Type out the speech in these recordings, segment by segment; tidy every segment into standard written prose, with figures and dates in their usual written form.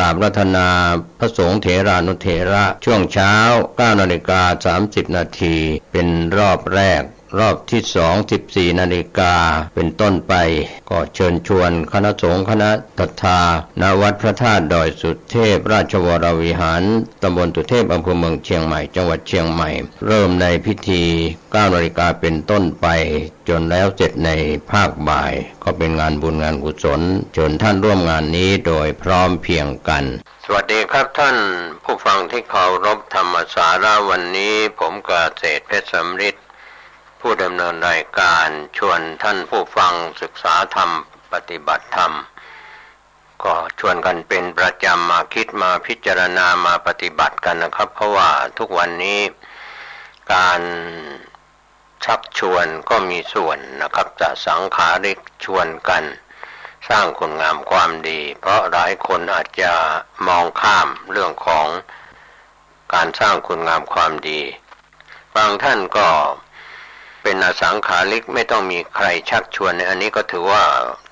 ราบรัตนาพระสงฆ์เถรานุเถระช่วงเช้า 9:30 นาทีเป็นรอบแรกรอบที่2 14 นาฬิกาเป็นต้นไปก็เชิญชวนคณะสงฆ์คณะศรัทธาณวัดพระธาตุดอยสุเทพราชวรวิหารตำบลสุเทพอำเภอเมืองเชียงใหม่จังหวัดเชียงใหม่เริ่มในพิธี 9 นาฬิกาเป็นต้นไปจนแล้วเสร็จในภาคบ่ายก็เป็นงานบุญงานกุศลเชิญท่านร่วมงานนี้โดยพร้อมเพรียงกันสวัสดีครับท่านผู้ฟังที่เคารพธรรมสาระวันนี้ผมเกษตรเพชรสำริดผู้ดำเนินรายการชวนท่านผู้ฟังศึกษาธรรมปฏิบัติธรรมก็ชวนกันเป็นประจำมาคิดมาพิจารณามาปฏิบัติกันนะครับเพราะว่าทุกวันนี้การชักชวนก็มีส่วนนะครับจะสังขาริกชวนกันสร้างคุณงามความดีเพราะหลายคนอาจจะมองข้ามเรื่องของการสร้างคุณงามความดีบางท่านก็เป็นอสังขาริกไม่ต้องมีใครชักชวนในอันนี้ก็ถือว่า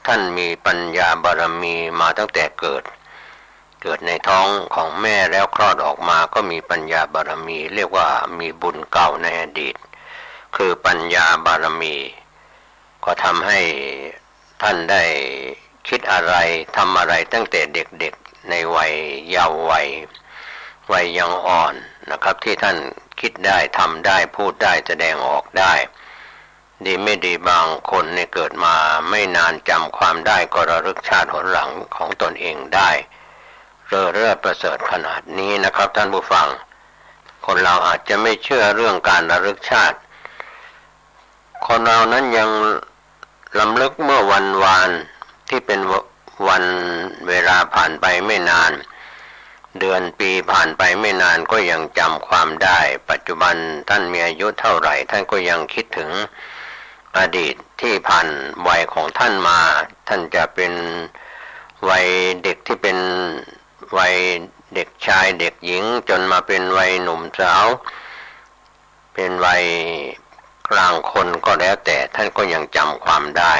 ท่านมีปัญญาบารมีมาตั้งแต่เกิดในท้องของแม่แล้วคลอดออกมาก็มีปัญญาบารมีเรียกว่ามีบุญเก่าในอดีตคือปัญญาบารมีก็ทำให้ท่านได้คิดอะไรทำอะไรตั้งแต่เด็กๆในวัยเยาว์วัยยังอ่อนนะครับที่ท่านคิดได้ทำได้พูดได้แสดงออกได้ดีไม่ดีบางคนเนี่ยเกิดมาไม่นานจำความได้ก็ระลึกชาติหนหลังของตนเองได้เร่อประเสริฐขนาดนี้นะครับท่านผู้ฟังคนเราอาจจะไม่เชื่อเรื่องการระลึกชาติคนเรานั้นยังลำลึกเมื่อวันวานที่เป็นวันเวลาผ่านไปไม่นานเดือนปีผ่านไปไม่นานก็ยังจำความได้ปัจจุบันท่านมีอายุเท่าไหร่ท่านก็ยังคิดถึงอดีตที่ผ่านวัยของท่านมาท่านจะเป็นวัยเด็กที่เป็นวัยเด็กชายเด็กหญิงจนมาเป็นวัยหนุ่มสาวเป็นวัยกลางคนก็แล้วแต่ท่านก็ยังจำความได้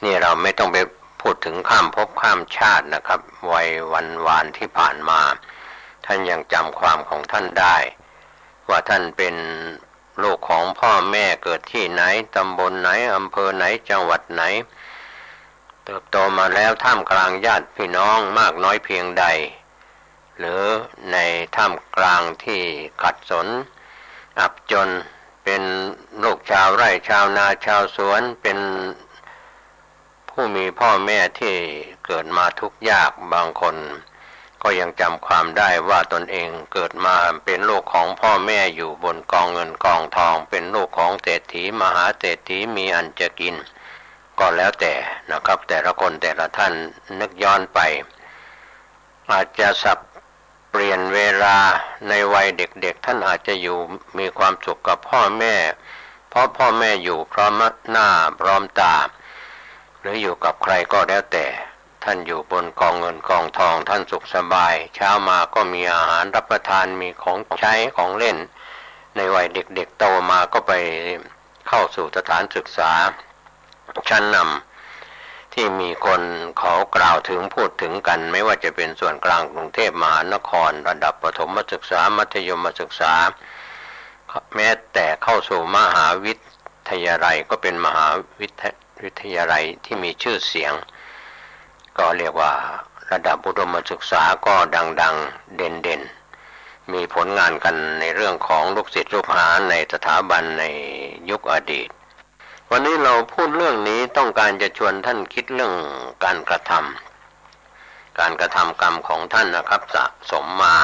นี่เราไม่ต้องไปพูดถึงข้ามภพข้ามชาตินะครับวัยวันวานที่ผ่านมาท่านยังจำความของท่านได้ว่าท่านเป็นลูกของพ่อแม่เกิดที่ไหนตำบลไหนอำเภอไหนจังหวัดไหนเติบโตมาแล้วท่ามกลางญาติพี่น้องมากน้อยเพียงใดหรือในท่ามกลางที่ขัดสนอับจนเป็นลูกชาวไร่ชาวนาชาวสวนเป็นผู้มีพ่อแม่ที่เกิดมาทุกข์ยากบางคนก็ยังจำความได้ว่าตนเองเกิดมาเป็นลูกของพ่อแม่อยู่บนกองเงินกองทองเป็นลูกของเศรษฐีมหาเศรษฐีมีอันจะกินก็แล้วแต่นะครับแต่ละคนแต่ละท่านนึกย้อนไปอาจจะสับเปลี่ยนเวลาในวัยเด็กๆท่านอาจจะอยู่มีความสุขกับพ่อแม่เพราะพ่อแม่อยู่พร้อมหน้าพร้อมตาหรืออยู่กับใครก็แล้วแต่ท่านอยู่บนกองเงินกองทองท่านสุขสบายเช้ามาก็มีอาหารรับประทานมีของใช้ของเล่นในวัยเด็กๆโตมาก็ไปเข้าสู่สถานศึกษาชั้นนำที่มีคนเขากล่าวถึงพูดถึงกันไม่ว่าจะเป็นส่วนกลางกรุงเทพมหานครระดับประถมศึกษามัธยมศึกษาแม้แต่เข้าสู่มหาวิทยาลัยก็เป็นมหาวิทยาลัยที่มีชื่อเสียงก็เรียกว่าระดับอุดมศึกษาก็ดังๆเด่นๆมีผลงานกันในเรื่องของลูกศิษย์ลูกหาในสถาบันในยุคอดีตวันนี้เราพูดเรื่องนี้ต้องการจะชวนท่านคิดเรื่องการกระทำกรรมของท่านนะครับสะสมมา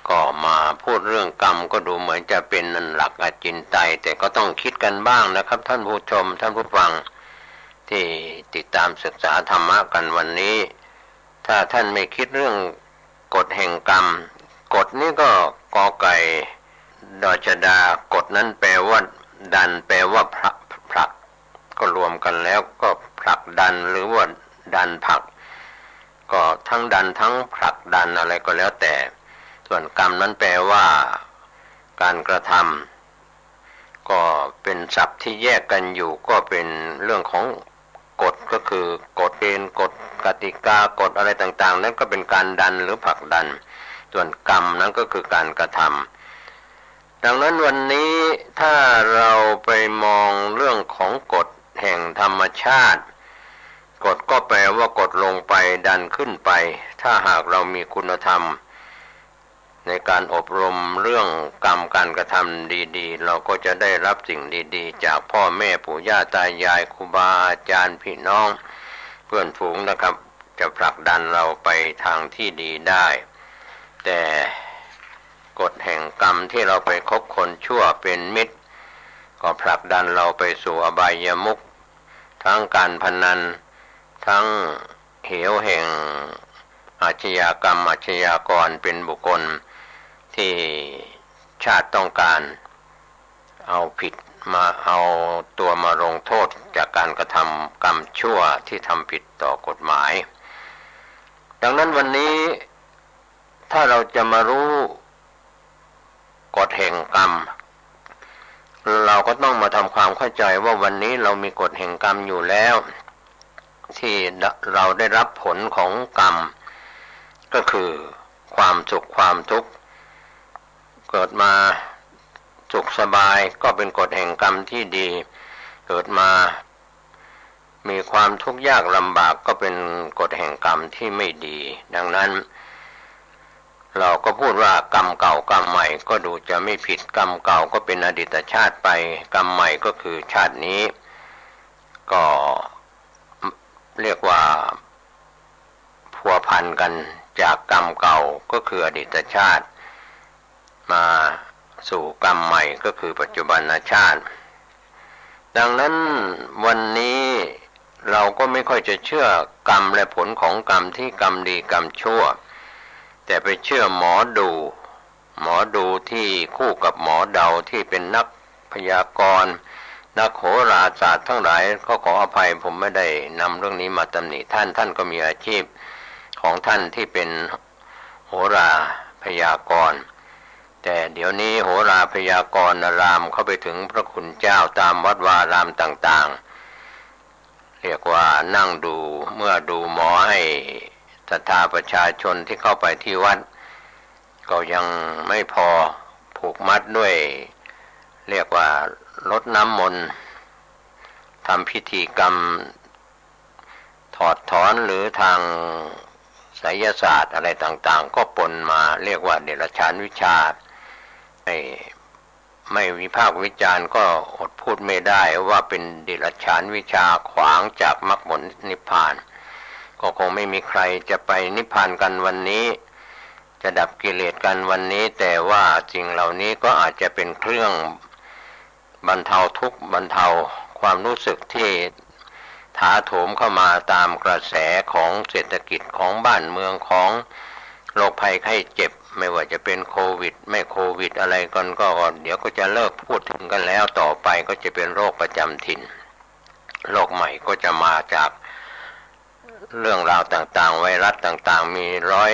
ก็มาพูดเรื่องกรรมก็ดูเหมือนจะเป็นหลักอจินไตยแต่ก็ต้องคิดกันบ้างนะครับท่านผู้ชมท่านผู้ฟังที่ติดตามศึกษาธรรมะกันวันนี้ถ้าท่านไม่คิดเรื่องกฎแห่งกรรมกฎนี้ก็กอไก่ดอชดากฎนั้นแปลว่าดันแปลว่าผลักก็รวมกันแล้วก็ผลักดันหรือว่าดันผลักก็ทั้งดันทั้งผลักดันอะไรก็แล้วแต่ส่วนกรรมนั้นแปลว่าการกระทำก็เป็นศัพท์ที่แยกกันอยู่ก็เป็นเรื่องของ กฎก็คือกฎเกณฑ์กฎกติกากฎอะไรต่างๆนั้นก็เป็นการดันหรือผลักดันส่วนกรรมนั้นก็คือการกระทำดังนั้นวันนี้ถ้าเราไปมองเรื่องของกฎแห่งธรรมชาติกฎก็แปลว่ากฎลงไปดันขึ้นไปถ้าหากเรามีคุณธรรมในการอบรมเรื่องกรรมการกระทำดีๆเราก็จะได้รับสิ่งดีๆจากพ่อแม่ปู่ย่าตายายครูบาอาจารย์พี่น้องเพื่อนฝูงนะครับจะผลักดันเราไปทางที่ดีได้แต่กฎแห่งกรรมที่เราไปคบคนชั่วเป็นมิตรก็ผลักดันเราไปสู่อบายมุขทั้งการพนันทั้งเหวแห่งอาชญากรรมอาชญากรเป็นบุคคลที่ชาติต้องการเอาผิดมาเอาตัวมาลงโทษจากการกระทำกรรมชั่วที่ทำผิดต่อกฎหมายดังนั้นวันนี้ถ้าเราจะมารู้กฎแห่งกรรมเราก็ต้องมาทำความเข้าใจว่าวันนี้เรามีกฎแห่งกรรมอยู่แล้วที่เราได้รับผลของกรรมก็คือความสุขความทุกข์เกิดมาสุขสบายก็เป็นกฎแห่งกรรมที่ดีเกิดมามีความทุกข์ยากลำบากก็เป็นกฎแห่งกรรมที่ไม่ดีดังนั้นเราก็พูดว่ากรรมเก่ากรรมใหม่ก็ดูจะไม่ผิดกรรมเก่าก็เป็นอดีตชาติไปกรรมใหม่ก็คือชาตินี้ก็เรียกว่าพัวพันกันจากกรรมเก่าก็คืออดีตชาติมาสู่กรรมใหม่ก็คือปัจจุบันชาติดังนั้นวันนี้เราก็ไม่ค่อยจะเชื่อกรรมและผลของกรรมที่กรรมดีกรรมชั่วแต่ไปเชื่อหมอดูที่คู่กับหมอเดาที่เป็นนักพยากรณ์นักโหราศาสตร์ทั้งหลายก็ขออภัยผมไม่ได้นำเรื่องนี้มาตำหนิท่านก็มีอาชีพของท่านที่เป็นโหราพยากรณ์แต่เดี๋ยวนี้โหราพยากรณ์รามเข้าไปถึงพระคุณเจ้าตามวัดวารามต่างๆเรียกว่านั่งดูเมื่อดูหมอให้ศรัทธาประชาชนที่เข้าไปที่วัดก็ยังไม่พอผูกมัดด้วยเรียกว่ารดน้ำมนต์ทำพิธีกรรมถอดถอนหรือทางไสยศาสตร์อะไรต่างๆก็ปนมาเรียกว่าเดรัจฉานวิชาไม่วิพากษ์วิจารณ์ก็อดพูดไม่ได้ว่าเป็นเดรัจฉานวิชาขวางจากมรรคผลนิพพานก็คงไม่มีใครจะไปนิพพานกันวันนี้จะดับกิเลสกันวันนี้แต่ว่าสิ่งเหล่านี้ก็อาจจะเป็นเครื่องบรรเทาทุกข์บรรเทาความรู้สึกที่ถาโถมเข้ามาตามกระแสของเศรษฐกิจของบ้านเมืองของโรคภัยไข้เจ็บไม่ว่าจะเป็นโควิดไม่โควิดอะไรกันก็เดี๋ยวก็จะเลิกพูดถึงกันแล้วต่อไปก็จะเป็นโรคประจำถิ่นโรคใหม่ก็จะมาจากเรื่องราวต่างๆไวรัสต่างๆมีร้อย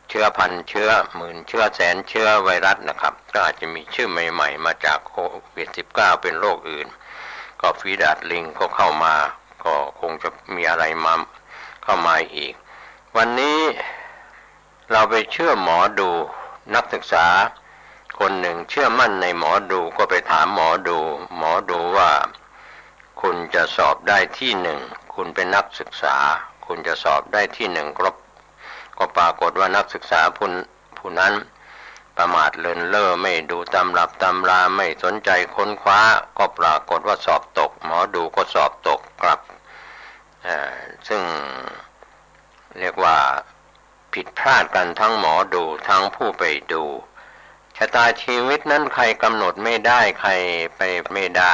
เชื้อพันเชื้อหมื่นเชื้อแสนเชื้อไวรัสนะครับก็อาจจะมีชื่อใหม่ๆมาจากโควิด -19 เป็นโรคอื่นก็ฝีดาษลิงก็เข้ามาก็คงจะมีอะไรมาเข้ามาอีกวันนี้เราไปเชื่อหมอดูนักศึกษาคนหนึ่งเชื่อมั่นในหมอดูก็ไปถามหมอดูว่าคุณจะสอบได้ที่หนึ่งคุณเป็นนักศึกษาคุณจะสอบได้ที่หนึ่งก็ปรากฏว่านักศึกษาผู้นั้นประมาทเลินเล่อไม่ดูตำรับตำราไม่สนใจค้นคว้าก็ปรากฏว่าสอบตกหมอดูก็สอบตกกลับซึ่งเรียกว่าผิดพลาดกันทั้งหมอดูทั้งผู้ไปดูชะตาชีวิตนั้นใครกำหนดไม่ได้ใครไปไม่ได้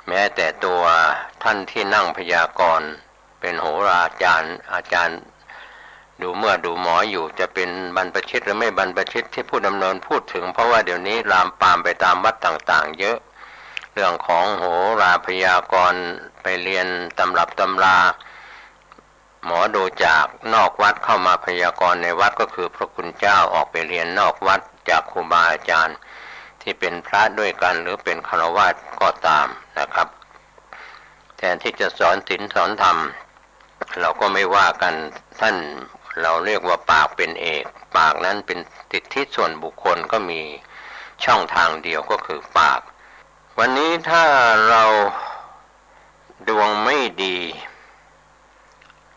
แม้แต่ตัวท่านที่นั่งพยากรณ์เป็นโหราจารย์อาจารย์ดูเมื่อดูหมออยู่จะเป็นบรรพชิตหรือไม่บรรพชิตที่ผู้ดำเนินพูดถึงเพราะว่าเดี๋ยวนี้ลามปามไปตามวัดต่างๆเยอะเรื่องของโหราพยากรณ์ไปเรียนตำรับตำราหมอดูจากนอกวัดเข้ามาพยากรณ์ในวัดก็คือพระคุณเจ้าออกไปเรียนนอกวัดจากครูบาอาจารย์ที่เป็นพระด้วยกันหรือเป็นฆราวาสก็ตามนะครับ แทนที่จะสอนศีลสอนธรรมเราก็ไม่ว่ากันท่านเราเรียกว่าปากเป็นเอกปากนั้นเป็นสิทธิส่วนบุคคลก็มีช่องทางเดียวก็คือปากวันนี้ถ้าเราดวงไม่ดี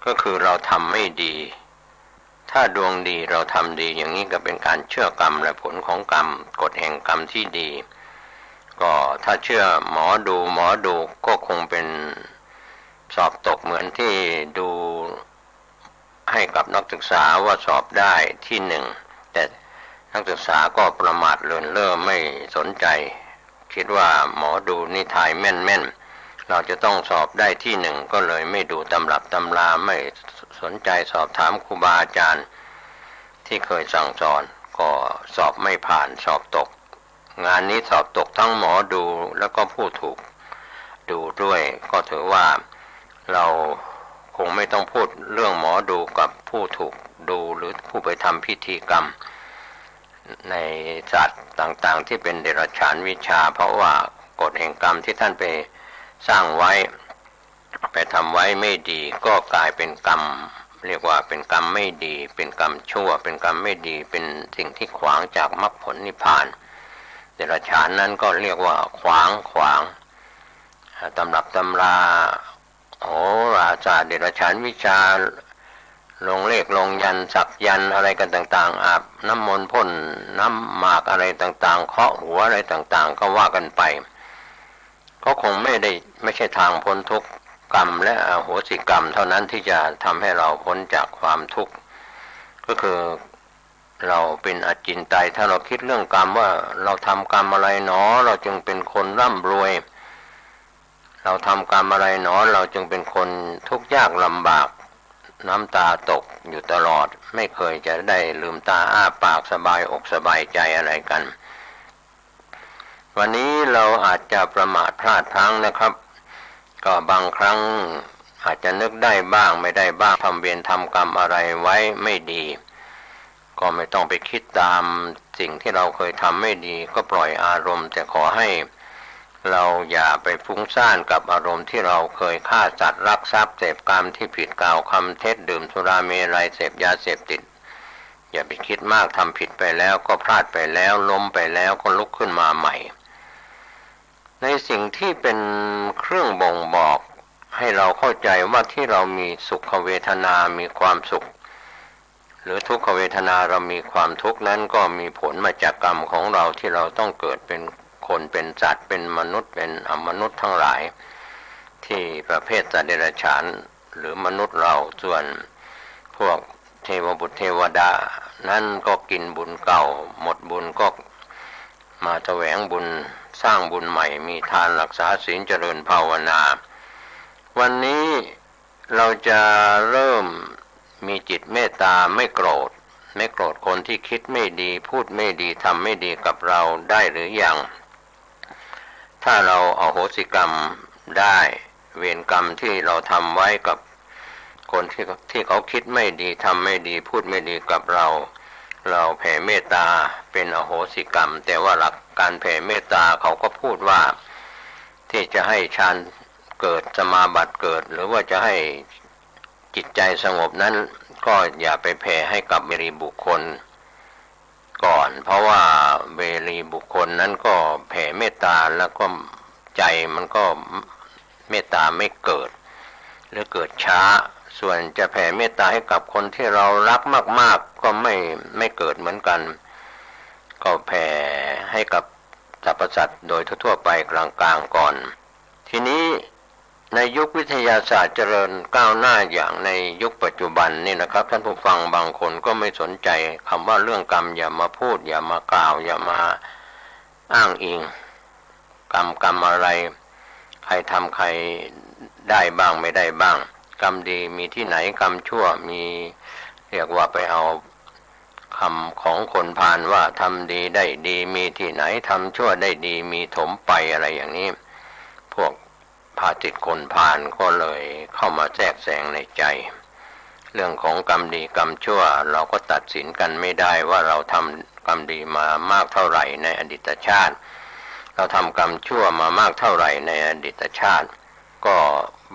ก็คือเราทำไม่ดีถ้าดวงดีเราทำดีอย่างนี้ก็เป็นการเชื่อกรรมและผลของกรรมกฎแห่งกรรมที่ดีก็ถ้าเชื่อหมอดูก็คงเป็นสอบตกเหมือนที่ดูให้กับนักศึกษาว่าสอบได้ที่หนึ่งแต่นักศึกษาก็ประมาทเลินเล่อไม่สนใจคิดว่าหมอดูนี่ทายแม่นเราจะต้องสอบได้ที่หนึ่งก็เลยไม่ดูตำรับตำราไม่สนใจสอบถามครูบาอาจารย์ที่เคยสั่งสอนก็สอบไม่ผ่านสอบตกงานนี้สอบตกทั้งหมอดูแล้วก็ผู้ถูกดูด้วยก็ถือว่าเราคงไม่ต้องพูดเรื่องหมอดูกับผู้ถูกดูหรือผู้ไปทำพิธีกรรมในศาสตร์ต่างๆที่เป็นเดรัจฉานวิชาเพราะว่ากฎแห่งกรรมที่ท่านไปสร้างไว้ไปทำไว้ไม่ดีก็กลายเป็นกรรมเรียกว่าเป็นกรรมไม่ดีเป็นกรรมชั่วเป็นกรรมไม่ดีเป็นสิ่งที่ขวางจากมรรคผลนิพพานเดรัจฉานนั้นก็เรียกว่าขวางตำรับตำราโหราศาสตร์เดรัจฉานวิชาลงเลขลงยันสักยันอะไรกันต่างๆอาบน้ำมนต์พ่นน้ำหมากอะไรต่างๆเคาะหัวอะไรต่างๆก็ว่ากันไปก็คงไม่ใช่ทางพ้นทุกข์กรรมและอโหสิกรรมเท่านั้นที่จะทำให้เราพ้นจากความทุกข์ก็คือเราเป็นอจินไตยถ้าเราคิดเรื่องกรรมว่าเราทำกรรมอะไรหนอเราจึงเป็นคนร่ำรวยเราทำกรรมอะไรหนอเราจึงเป็นคนทุกข์ยากลำบากน้ำตาตกอยู่ตลอดไม่เคยจะได้ลืมตาอ้าปากสบายอกสบายใจอะไรกันวันนี้เราอาจจะประมาทพลาดพลั้งนะครับก็บางครั้งอาจจะนึกได้บ้างไม่ได้บ้างทำเวรทำกรรมอะไรไว้ไม่ดีก็ไม่ต้องไปคิดตามสิ่งที่เราเคยทำไม่ดีก็ปล่อยอารมณ์แต่ขอให้เราอย่าไปฟุ้งซ่านกับอารมณ์ที่เราเคยฆ่าสัตว์ลักทรัพย์เสพกามที่ผิดกล่าวคำเท็จดื่มสุราเมรัยเสพยาเสพติดอย่าไปคิดมากทำผิดไปแล้วก็พลาดไปแล้วล้มไปแล้วก็ลุกขึ้นมาใหม่ในสิ่งที่เป็นเครื่องบ่งบอกให้เราเข้าใจว่าที่เรามีสุขเวทนามีความสุขหรือทุกขเวทนาเรามีความทุกข์นั้นก็มีผลมาจากกรรมของเราที่เราต้องเกิดเป็นคนเป็นสัตว์เป็นมนุษย์เป็นอมนุษย์ทั้งหลายที่ประเภทสัตว์เดรัจฉานหรือมนุษย์เราส่วนพวกเทวบุตรเทวดานั่นก็กินบุญเก่าหมดบุญก็มาแสวงบุญสร้างบุญใหม่มีทานรักษาศีลเจริญภาวนาวันนี้เราจะเริ่มมีจิตเมตตาไม่โกรธคนที่คิดไม่ดีพูดไม่ดีทำไม่ดีกับเราได้หรือยังถ้าเราอโหสิกรรมได้เวรกรรมที่เราทำไว้กับคนที่เขาคิดไม่ดีทำไม่ดีพูดไม่ดีกับเราแผ่เมตตาเป็นอโหสิกรรมแต่ว่าหลักการแผ่เมตตาเขาก็พูดว่าที่จะให้ฌานเกิดสมาบัติเกิดหรือว่าจะให้จิตใจสงบนั้นก็อย่าไปแผ่ให้กับเวรีบุคคลก่อนเพราะว่าเวรีบุคคลนั้นก็แผ่เมตตาแล้วก็ใจมันก็เมตตาไม่เกิดหรือเกิดช้าส่วนจะแผ่เมตตาให้กับคนที่เรารักมากๆก็ไม่เกิดเหมือนกันก็แผ่ให้กับสรรพสัตว์โดยทั่วไปกลางๆก่อนทีนี้ในยุควิทยาศาสตร์เจริญก้าวหน้าอย่างในยุคปัจจุบันนี่นะครับท่านผู้ฟังบางคนก็ไม่สนใจคำว่าเรื่องกรรมอย่ามาพูดอย่ามากล่าวอย่ามาอ้างอิงกรรมอะไรใครทำใครได้บ้างไม่ได้บ้างกรรมดีมีที่ไหนกรรมชั่วมีเรียกว่าไปเอาคำของคนพาลว่าทำดีได้ดีมีที่ไหนทำชั่วได้ดีมีถมไปอะไรอย่างนี้พวกพาติดคนพาลก็เลยเข้ามาแทรกแซงในใจเรื่องของกรรมดีกรรมชั่วเราก็ตัดสินกันไม่ได้ว่าเราทำกรรมดีมามากเท่าไหร่ในอดีตชาติเราทำกรรมชั่วมามากเท่าไหร่ในอดีตชาติ ก็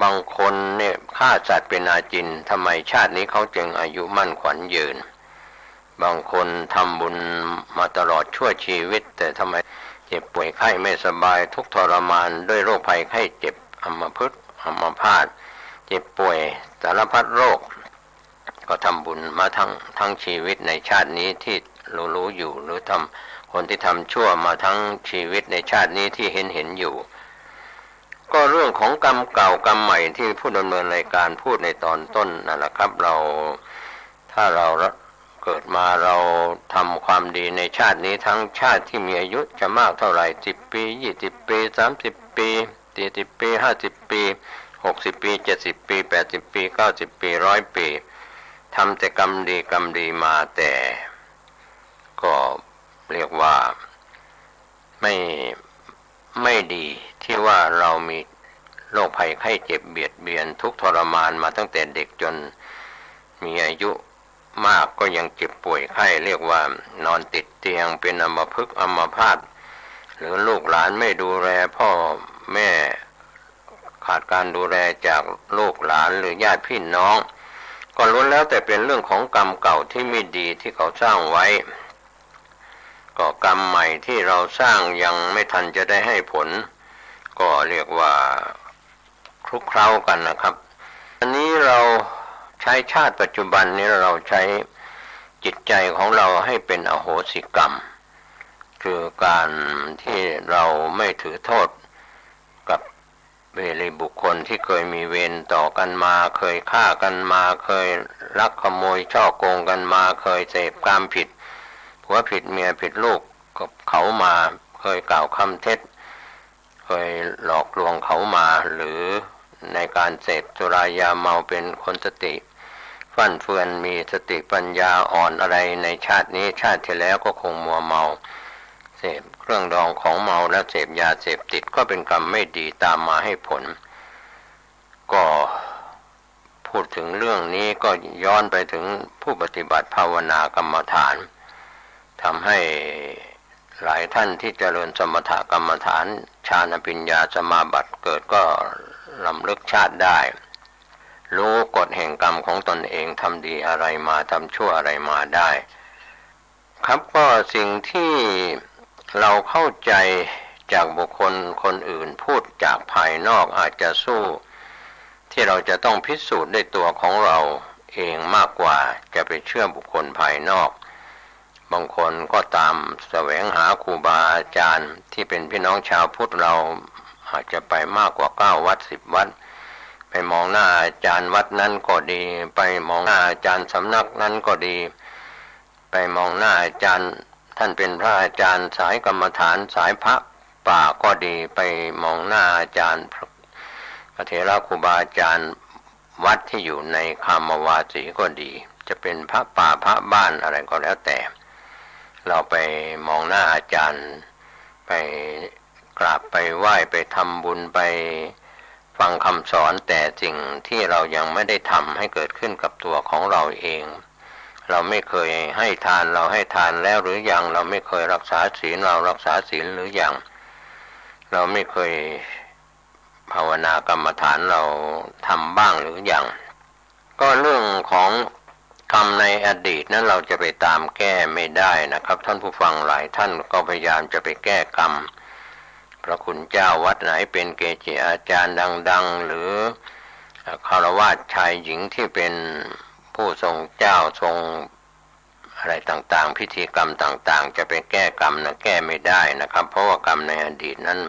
บางคนเนี่ยฆ่าสัตว์เป็นอาจินทำไมชาตินี้เขาจึงอายุมั่นขวัญยืนบางคนทำบุญมาตลอดชั่วชีวิตแต่ทำไมเจ็บป่วยไข้ไม่สบายทุกข์ทรมานด้วยโรคภัยไข้เจ็บอัมพฤกษ์อัมพาตเจ็บป่วยสารพัดโรคก็ทำบุญมาทั้งชีวิตในชาตินี้ที่รู้อยู่หรือทำคนที่ทำชั่วมาทั้งชีวิตในชาตินี้ที่เห็นอยู่ก็เรื่องของกรรมเก่ากรรมใหม่ที่ผู้ดำเนินรายการพูดในตอนต้นนั่นแหละครับถ้าเราเกิดมาเราทำความดีในชาตินี้ทั้งชาติที่มีอายุจะมากเท่าไหร่10 ปี20 ปี30 ปี40 ปี50 ปี60 ปี70 ปี80 ปี90 ปี100 ปีทำแต่กรรมดีมาแต่ก็เรียกว่าไม่ดีที่ว่าเรามีโรคภัยไข้เจ็บเบียดเบียนทุกทรมานมาตั้งแต่เด็กจนมีอายุมากก็ยังเจ็บป่วยไข้เรียกว่านอนติดเตียงเป็นอัมพฤกษ์อัมพาตหรือลูกหลานไม่ดูแลพ่อแม่ขาดการดูแลจากลูกหลานหรือญาติพี่น้องก็ล้วนแล้วแต่เป็นเรื่องของกรรมเก่าที่ไม่ดีที่เขาสร้างไว้ก็กรรมใหม่ที่เราสร้างยังไม่ทันจะได้ให้ผลก็เรียกว่าคลุกเคล้ากันนะครับอันนี้เราใช้ชาติปัจจุบันนี้เราใช้จิตใจของเราให้เป็นอโหสิกรรมคือการที่เราไม่ถือโทษกับเวรบุคคลที่เคยมีเวรต่อกันมาเคยฆ่ากันมาเคยลักขโมยช่อโกงกันมาเคยเสพกามผิดผัวผิดเมียผิดลูกกับเขามาเคยกล่าวคำเท็จเคยหลอกลวงเขามาหรือในการเสพสุรายาเมาเป็นคนสติฟั่นเฟือนมีสติปัญญาอ่อนอะไรในชาตินี้ชาติที่แล้วก็คงมัวเมาเสพเครื่องดองของเมาและเสพยาเสพติดก็เป็นกรรมไม่ดีตามมาให้ผลก็พูดถึงเรื่องนี้ก็ย้อนไปถึงผู้ปฏิบัติภาวนากรรมฐานทำให้หลายท่านที่เจริญสมถกรรมฐานฌานปัญญาสมาบัติเกิดก็รำลึกชาติได้รู้กฎแห่งกรรมของตนเองทำดีอะไรมาทำชั่วอะไรมาได้ครับก็สิ่งที่เราเข้าใจจากบุคคลคนอื่นพูดจากภายนอกอาจจะสู้ที่เราจะต้องพิสูจน์ด้วยตัวของเราเองมากกว่าจะไปเชื่อบุคคลภายนอกบางคนก็ตามแสวงหาครูบาอาจารย์ที่เป็นพี่น้องชาวพุทธเราอาจจะไปมากกว่า9 วัด10 วัดไปมองหน้าอาจารย์วัดนั้นก็ดีไปมองหน้าอาจารย์สำนักนั้นก็ดีไปมองหน้าอาจารย์ท่านเป็นพระอาจารย์สายกรรมฐานสายพระป่าก็ดีไปมองหน้าอาจารย์พระเถระครูบาอาจารย์วัดที่อยู่ในคามวาสีก็ดีจะเป็นพระป่าพระบ้านอะไรก็แล้วแต่เราไปมองหน้าอาจารย์ไปกราบไปไหว้ไปทำบุญไปฟังคำสอนแต่สิ่งที่เรายังไม่ได้ทำให้เกิดขึ้นกับตัวของเราเองเราไม่เคยให้ทานเราให้ทานแล้วหรือยังเราไม่เคยรักษาศีลเรารักษาศีลหรือยังเราไม่เคยภาวนากรรมฐานเราทำบ้างหรือยังก็เรื่องของกรรมในอดีตนั้นเราจะไปตามแก้ไม่ได้นะครับท่านผู้ฟังหลายท่านก็พยายามจะไปแก้กรรมพระคุณเจ้าวัดไหนเป็นเกจิอาจารย์ดังๆหรือฆราวาสชายหญิงที่เป็นผู้ทรงเจ้าทรงอะไรต่างๆพิธีกรรมต่างๆจะไปแก้กรรมนะแก้ไม่ได้นะครับเพราะว่ากรรมในอดีตนั้น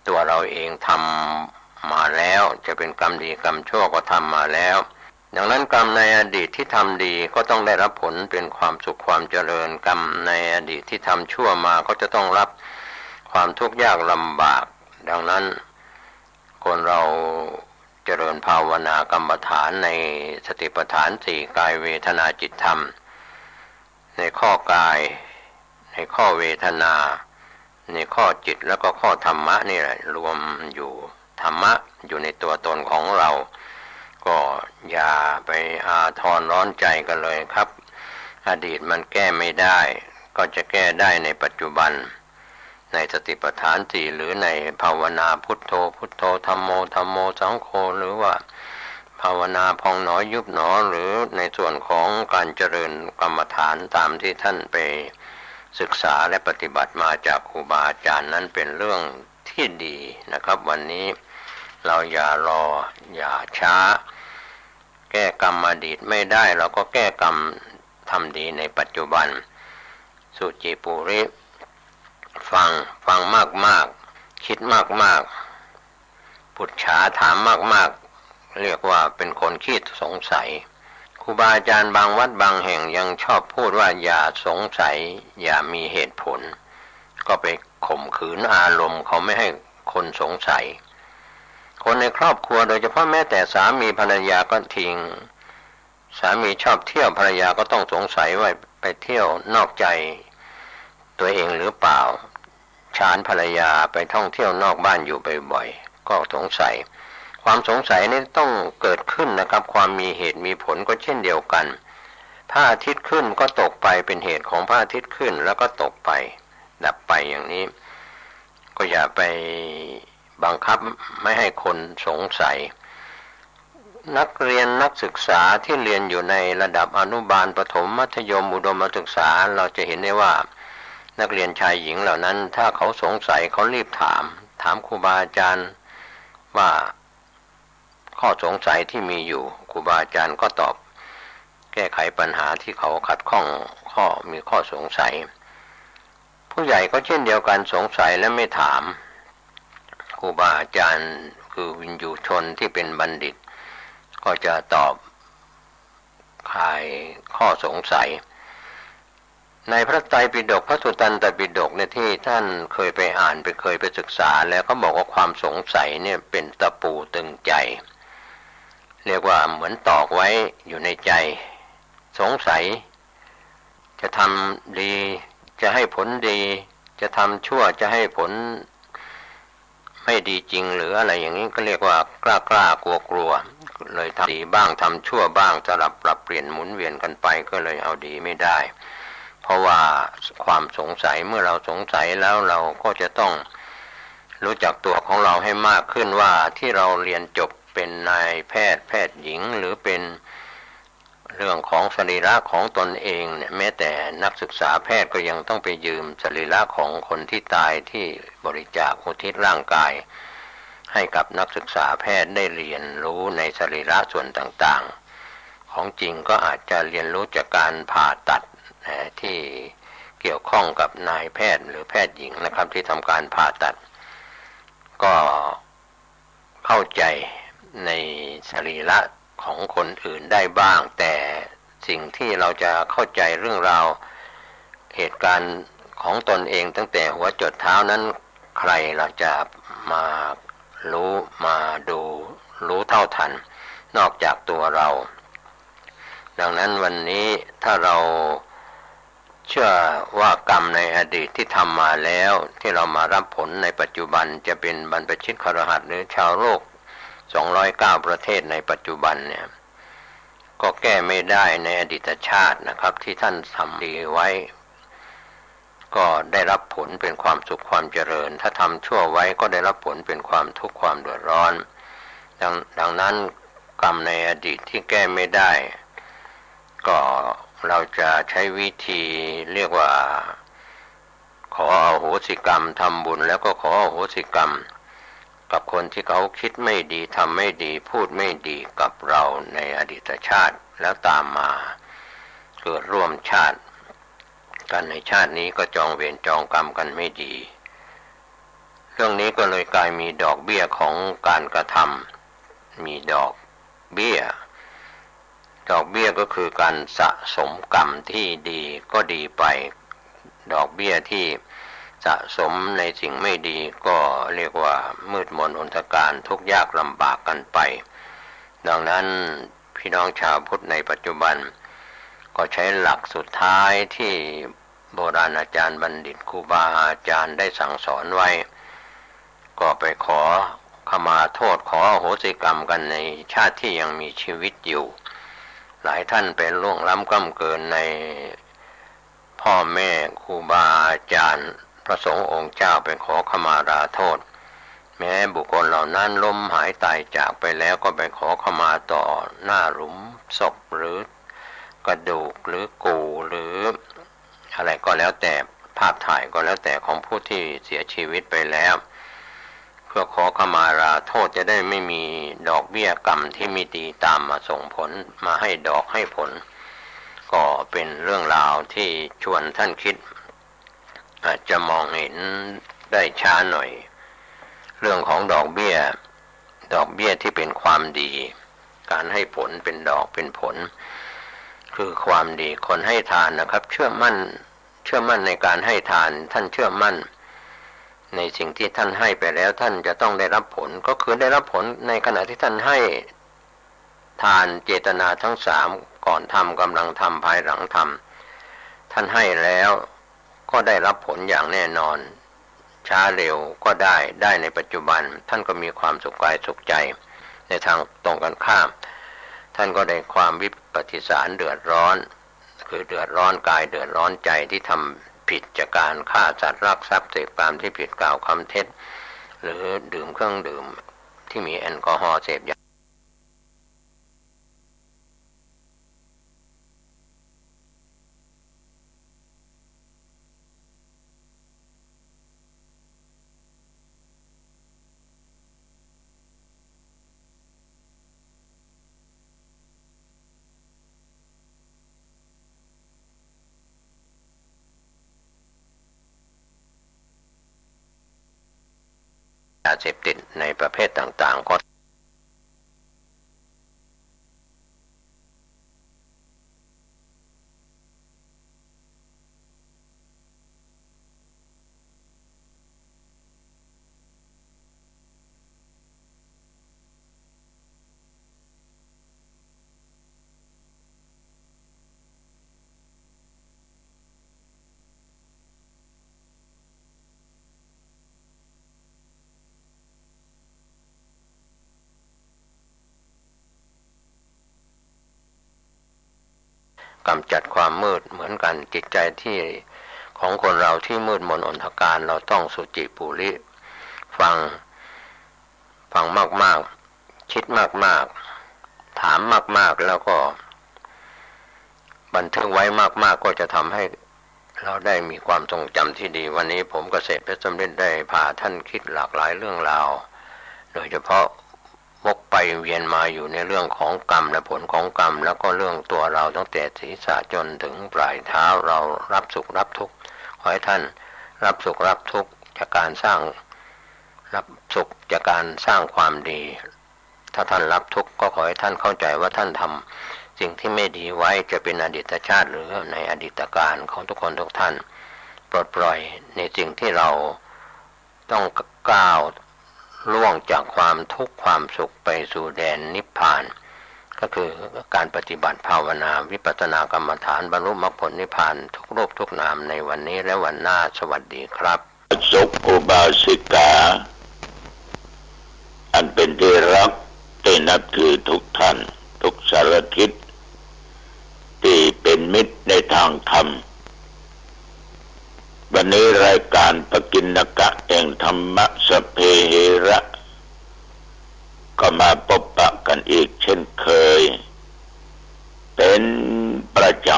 ตัวเราเองทำมาแล้วจะเป็นกรรมดีกรรมชั่วก็ทำมาแล้วดังนั้นกรรมในอดีตที่ทำดีก็ต้องได้รับผลเป็นความสุขความเจริญกรรมในอดีตที่ทำชั่วมาก็จะต้องรับความทุกข์ยากลำบากดังนั้นคนเราเจริญภาวนากรรมฐานในสติปัฏฐาน4กายเวทนาจิตธรรมในข้อกายในข้อเวทนาในข้อจิตแล้วก็ข้อธรรมะนี่แหละรวมอยู่ธรรมะอยู่ในตัวตนของเราก็อย่าไปอาทรร้อนใจกันเลยครับอดีตมันแก้ไม่ได้ก็จะแก้ได้ในปัจจุบัน ในสติปัฏฐานสี่หรือในภาวนาพุทโธพุทโธธัมโมธัมโมสังโฆหรือว่าภาวนาพองหนอยุบหนอหรือในส่วนของการเจริญกรรมฐานตามที่ท่านไปศึกษาและปฏิบัติมาจากครูบาอาจารย์นั้นเป็นเรื่องที่ดีนะครับวันนี้เราอย่ารออย่าช้าแก้กรรมอดีตไม่ได้เราก็แก้กรรมทำดีในปัจจุบันสุจิปุริฟังมากคิดมากปุจฉาถามมากเรียกว่าเป็นคนขี้สงสัยครูบาอาจารย์บางวัดบางแห่งยังชอบพูดว่าอย่าสงสัยอย่ามีเหตุผลก็ไปข่มขืนอารมณ์เขาไม่ให้คนสงสัยคนในครอบครัวโดยเฉพาะแม้แต่สามีภรรยาก็ทิ้งสามีชอบเที่ยวภรรยาก็ต้องสงสัยว่าไปเที่ยวนอกใจตัวเองหรือเปล่าชานภรรยาไปท่องเที่ยวนอกบ้านอยู่บ่อยๆก็สงสัยความสงสัยนี้ต้องเกิดขึ้นนะครับความมีเหตุมีผลก็เช่นเดียวกันพระอาทิตย์ขึ้นก็ตกไปเป็นเหตุของพระอาทิตย์ขึ้นแล้วก็ตกไปดับไปอย่างนี้ก็อย่าไปบังคับไม่ให้คนสงสัยนักเรียนนักศึกษาที่เรียนอยู่ในระดับอนุบาลประถมมัธยมอุดมศึกษาเราจะเห็นได้ว่านักเรียนชายหญิงเหล่านั้นถ้าเขาสงสัยเขารีบถามครูบาอาจารย์ว่าข้อสงสัยที่มีอยู่ครูบาอาจารย์ก็ตอบแก้ไขปัญหาที่เขาขัดข้องมีข้อสงสัยผู้ใหญ่ก็เช่นเดียวกันสงสัยและไม่ถามครูบาอาจารย์คือวินยูชนที่เป็นบัณฑิตก็จะตอบคลายข้อสงสัยในพระไตรปิฎกพระสุตตันตปิฎกเนี่ยที่ท่านเคยไปอ่านเคยไปศึกษาแล้วเขาบอกว่าความสงสัยเนี่ยเป็นตะปูตึงใจเรียกว่าเหมือนตอกไว้อยู่ในใจสงสัยจะทำดีจะให้ผลดีจะทำชั่วจะให้ผลไม่ดีจริงหรืออะไรอย่างนี้ก็เรียกว่ากล้ากลัวเลยทำดีบ้างทำชั่วบ้างสลับปรับเปลี่ยนหมุนเวียนกันไปก็เลยเอาดีไม่ได้เพราะว่าความสงสัยเมื่อเราสงสัยแล้วเราก็จะต้องรู้จักตัวของเราให้มากขึ้นว่าที่เราเรียนจบเป็นนายแพทย์หญิงหรือเป็นเรื่องของสรีระของตนเองเนี่ยแม้แต่นักศึกษาแพทย์ก็ยังต้องไปยืมสรีระของคนที่ตายที่บริจาคอุทิศร่างกายให้กับนักศึกษาแพทย์ได้เรียนรู้ในสรีระส่วนต่างๆของจริงก็อาจจะเรียนรู้จากการผ่าตัดที่เกี่ยวข้องกับนายแพทย์หรือแพทย์หญิงนะครับที่ทำการผ่าตัดก็เข้าใจในสรีระของคนอื่นได้บ้างแต่สิ่งที่เราจะเข้าใจเรื่องราวเหตุการณ์ของตนเองตั้งแต่หัวจรดเท้านั้นใครเราจะมารู้มาดูรู้เท่าทันนอกจากตัวเราดังนั้นวันนี้ถ้าเราเชื่อว่ากรรมในอดีตที่ทำมาแล้วที่เรามารับผลในปัจจุบันจะเป็นบรรพชิตคฤหัสถ์หรือชาวโลก209ประเทศในปัจจุบันเนี่ยก็แก้ไม่ได้ในอดีตชาตินะครับที่ท่านทำดีไว้ก็ได้รับผลเป็นความสุขความเจริญถ้าทำชั่วไว้ก็ได้รับผลเป็นความทุกข์ความเดือดร้อนดังนั้นกรรมในอดีตที่แก้ไม่ได้ก็เราจะใช้วิธีเรียกว่าขออโหสิกรรมทำบุญแล้วก็ขออโหสิกรรมกับคนที่เขาคิดไม่ดีทำไม่ดีพูดไม่ดีกับเราในอดีตชาติแล้วตามมาเกิดร่วมชาติกันในชาตินี้ก็จองเวรจองกรรมกันไม่ดีเรื่องนี้ก็เลยกลายมีดอกเบี้ยของการกระทำมีดอกเบี้ยก็คือการสะสมกรรมที่ดีก็ดีไปดอกเบี้ยที่สะสมในสิ่งไม่ดีก็เรียกว่ามืดมนอนทการทุกข์ยากลำบากกันไปดังนั้นพี่น้องชาวพุทธในปัจจุบันก็ใช้หลักสุดท้ายที่โบราณอาจารย์บัณฑิตครูบาอาจารย์ได้สั่งสอนไว้ก็ไปขอขมาโทษขออโหสิกรรมกันในชาติที่ยังมีชีวิตอยู่หลายท่านเป็นล่วงล้ำก้ำเกินในพ่อแม่ครูบาอาจารย์ พระสงฆ์องค์เจ้าไปขอขมาลาโทษแม้บุคคลเหล่านั้นล้มหายตายจากไปแล้วก็ไปขอขมาต่อหน้าหลุมศพหรือกระดูกหรือกูหรืออะไรก็แล้วแต่ภาพถ่ายก็แล้วแต่ของผู้ที่เสียชีวิตไปแล้วเพื่อขอขมาลาโทษจะได้ไม่มีดอกเบี้ยกรรมที่ไม่ดีตามมาส่งผลมาให้ดอกให้ผลก็เป็นเรื่องราวที่ชวนท่านคิดอาจจะมองเห็นได้ช้าหน่อยเรื่องของดอกเบี้ยที่เป็นความดีการให้ผลเป็นดอกเป็นผลคือความดีคนให้ทานนะครับเชื่อมั่นในการให้ทานท่านเชื่อมั่นในสิ่งที่ท่านให้ไปแล้วท่านจะต้องได้รับผลก็คือได้รับผลในขณะที่ท่านให้ทานเจตนาทั้งสามก่อนทำกำลังทำภายหลังทำท่านให้แล้วก็ได้รับผลอย่างแน่นอนช้าเร็วก็ได้ในปัจจุบันท่านก็มีความสุขกายสุขใจในทางตรงกันข้ามท่านก็ได้ความวิปฏิสารเดือดร้อนคือเดือดร้อนกายเดือดร้อนใจที่ทำผิดจากการฆ่าสัตว์รักทรัพย์เสพกามที่ผิดกล่าวคำเท็จหรือดื่มเครื่องดื่มที่มีแอลกอฮอล์เสพยาเสพติดในประเภทต่างๆก็กำจัดความมืดเหมือนกันจิตใจที่ของคนเราที่มืดมนอนทการเราต้องสุจิปุริฟังมากๆคิดมากๆถามมากๆแล้วก็บันทึกไว้มากๆก็จะทำให้เราได้มีความทรงจำที่ดีวันนี้ผมเกษตรเพชรสำเร็จได้พาท่านคิดหลากหลายเรื่องราวโดยเฉพาะวกไปเวียนมาอยู่ในเรื่องของกรรมและผลของกรรมแล้วก็เรื่องตัวเราตั้งแต่ศีรษะจนถึงปลายเท้าเรารับสุขรับทุกข์ขอให้ท่านรับสุขรับทุกข์จากการสร้างรับสุขจากการสร้างความดีถ้าท่านรับทุกข์ก็ขอให้ท่านเข้าใจว่าท่านทำสิ่งที่ไม่ดีไว้จะเป็นอดีตชาติหรือในอดีตการของทุกคนทุกท่านปลดปล่อยในสิ่งที่เราต้องก้าวล่วงจากความทุกข์ความสุขไปสู่แดนนิพพานก็คือการปฏิบัติภาวนาวิปัสสนากรรมฐานบรรลุมรรคผลนิพพานทุกรูปทุกนามในวันนี้และวันหน้าสวัสดีครับสุขอุบาสิกาอันเป็นที่รักที่นับถือทุกท่านทุกสารทิศที่เป็นมิตรในทางธรรมวันนี้รายการปกิณกะแห่งธรรมะสเพเหระก็มาพบปะกันอีกเช่นเคยเป็นประจ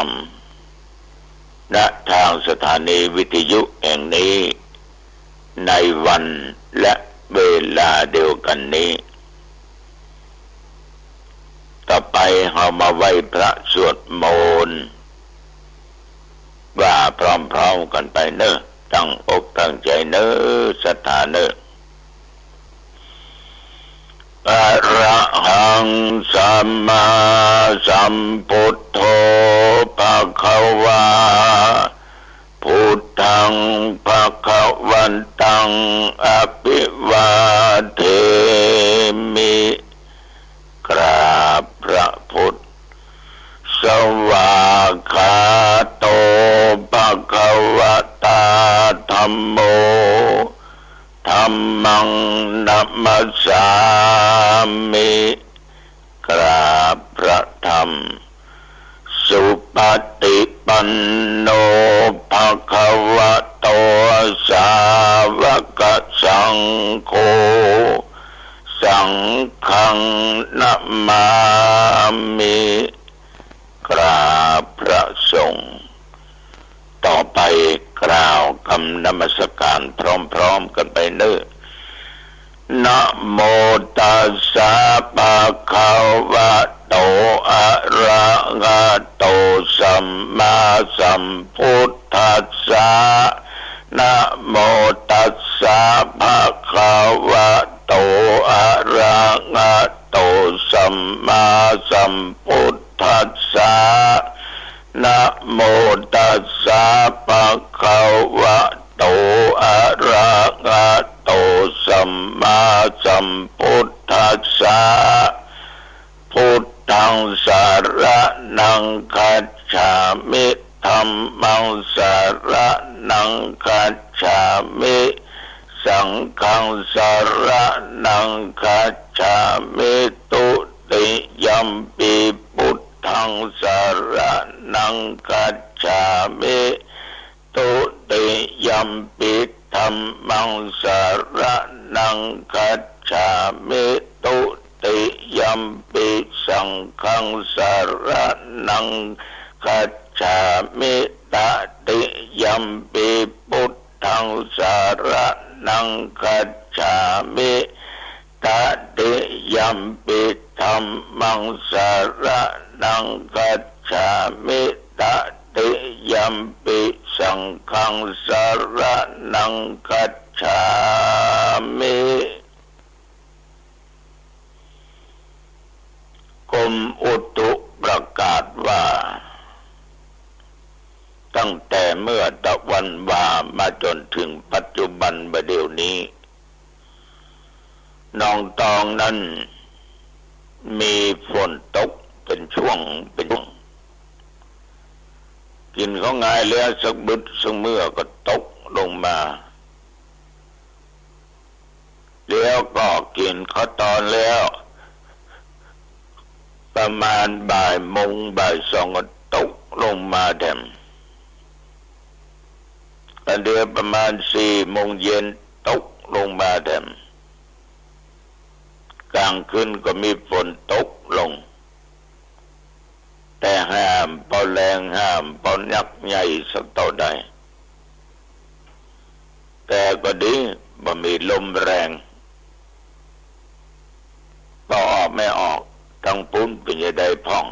ำณทางสถานีวิทยุแห่งนี้ในวันและเวลาเดียวกันนี้ต่อไปเรามาไหว้พระสวดมนต์ว่าพร้อมๆกันไปเนอะตั้งอกตั้งใจเนอะศรัทธาเนอะอะระหังสัมมาสัมพุทโธภะคะวาพุทธังภะคะวันตังอภิวาเทมิกราบพระพุทธสวากขาโตภะคะวะตาธัมโมธัมมังนัมมัสสามิกราบพระธรรมสุปฏิปันโนภะคะวะโต สาวกสังโฆสังฆังนะมามิกราบพระสงฆ์ต่อไปกล่าวคำนมัสการพร้อมๆกันไปเด้อนะโมตัสสะภะคะวะโตอะระหะโตสัมมาสัมพุทธัสสะนะโมตัสสะภะคะวะโตอะระหะโตสัมมาสัมพุทธัสสะนะโมตัสสะภะคะวะโตอะระหะโตสัมมาสัมพุทธัสสะพุทธังสรณังคัจฉามิธัมมังสรณังคัจฉามิสังฆังสรณังคัจฉามิตุติยัมปิพุทธังสรณังคัจฉามิตุติยัมปิธัมมังสรณังคัจฉามิตุติยัมปิสังฆังสรณังคัจฉามิตติยัมปิพุทธังสรณังคัจฉามิตติยัมปิธัมมังสรณังคัจฉามิตติยัมปิสังฆังสรณังคัจฉามิกรมอุตุประกาศว่าตั้งแต่เมื่อตะวันวามาจนถึงปัจจุบันบัดเดี๋ยวนี้หนองตองนั้นมีฝนตกเป็นช่วงกินเขาง่ายแล้วสักบึดสักเมื่อก็ตกลงมาแล้วก็กินเขาตอนแล้วประมาณบ่ายโมงบ่ายสองก็ตกลงมาแถมเดือนประมาณ4 โมงเย็นตกลงมาแถมกลางคืนก็มีฝนตกลงแต่ห้ามเป่าแรงห้ามเป่ายักษ์ใหญ่สักเท่าใดแต่ก็ดีบ่มีลมแรงต่อออกไม่ออกทั้งปุ้นเป็นยังไงพ่อง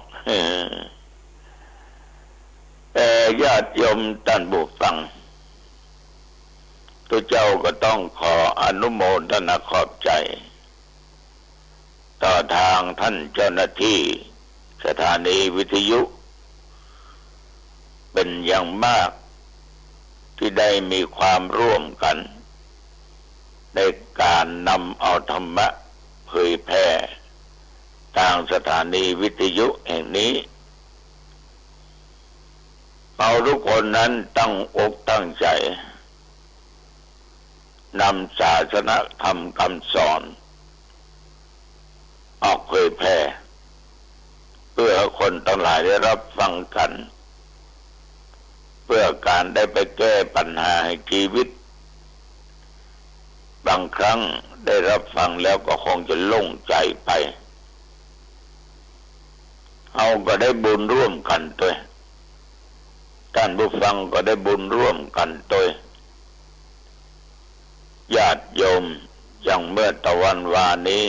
แต่ญาติโยมท่านผู้ฟังตัวเจ้าก็ต้องขออนุโมทนาขอบใจต่อทางท่านเจ้าหน้าที่สถานีวิทยุเป็นอย่างมากที่ได้มีความร่วมกันในการนำเอาธรรมะเผยแพร่ทางสถานีวิทยุแห่งนี้เราทุกคนนั้นตั้งอกตั้งใจนำศาสนธรรมคำสอนออกเผยแพร่เพื่อคนทั้งหลายได้รับฟังกันเพื่อการได้ไปแก้ปัญหาให้ชีวิตบางครั้งได้รับฟังแล้วก็คงจะโล่งใจไปเอาก็ได้บุญร่วมกันด้วยท่านผู้ฟังก็ได้บุญร่วมกันด้วยญาติโยมอย่างเมื่อตะวันวานี้